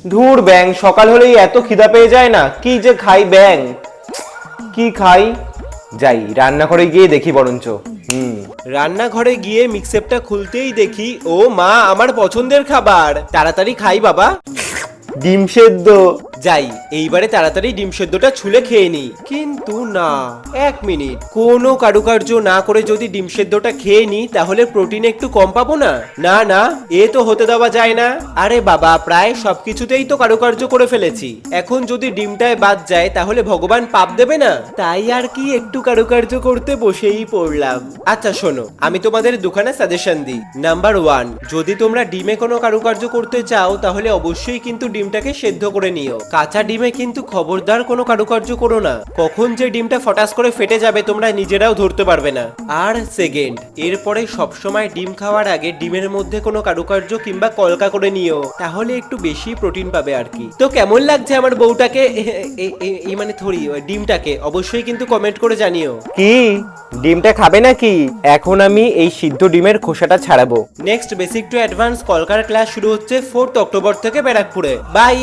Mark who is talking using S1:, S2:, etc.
S1: ধুর ব্যাং, সকাল হলেই এত খিদা পেয়ে যায় না, কি যে খাই ব্যাং। কি খাই? যাই রান্নাঘরে গিয়ে দেখি বরঞ্চ। রান্নাঘরে গিয়ে মিক্সেপটা খুলতেই দেখি, ও মা, আমার পছন্দের খাবার। তাড়াতাড়ি খাই বাবা। ডিম সেদ্ধ। যাই এইবারে তাড়াতাড়ি ডিম সেদ্ধটা ছুলে খেয়ে নি। কিন্তু না, 1 মিনিট, কোনো কারুকার্য না করে যদি ডিম সেদ্ধটা খেয়ে নি তাহলে প্রোটিনে একটু কম পাবো না? না না, এ তো হতে দেওয়া যায় না। আরে বাবা, প্রায় সবকিছুতেই তো কারুকার্য করে ফেলেছি, এখন যদি ডিমটায় বাদ যায় তাহলে ভগবান পাপ দেবে না? তাই আর কি একটু কারুকার্য করতে বসেই পড়লাম। আচ্ছা শোনো, আমি তোমাদের দুখানা সাজেশন দিই। নাম্বার 1, যদি তোমরা ডিমে কোনো কারুকার্য করতে চাও তাহলে অবশ্যই কিন্তু ডিমটাকে সেদ্ধ করে নিও। কাঁচা ডিমে কিন্তু খবরদার কোনো কারুকার্য করো না, কখন যে ডিমটা ফটাস করে ফেটে যাবে তোমরা নিজেরাও ধরতে পারবে না। আর সেকেন্ড, এরপরে সবসময় ডিম খাওয়ার আগে ডিমের মধ্যে কোনো কারুকার্য কিংবা কলকা করে নিও, তাহলে একটু বেশি প্রোটিন পাবে আর কি। তো কেমন লাগছে আমার বউটাকে, এই মানে থরি ডিমটাকে, অবশ্যই কিন্তু কমেন্ট করে জানিও। কি ডিমটা খাবে নাকি? এখন আমি এই সিদ্ধ ডিমের খোসাটা ছাড়াবো। নেক্সট বেসিক টু অ্যাডভান্স কলকার ক্লাস শুরু হচ্ছে 4 অক্টোবর থেকে ব্যারাকপুরে। বাই।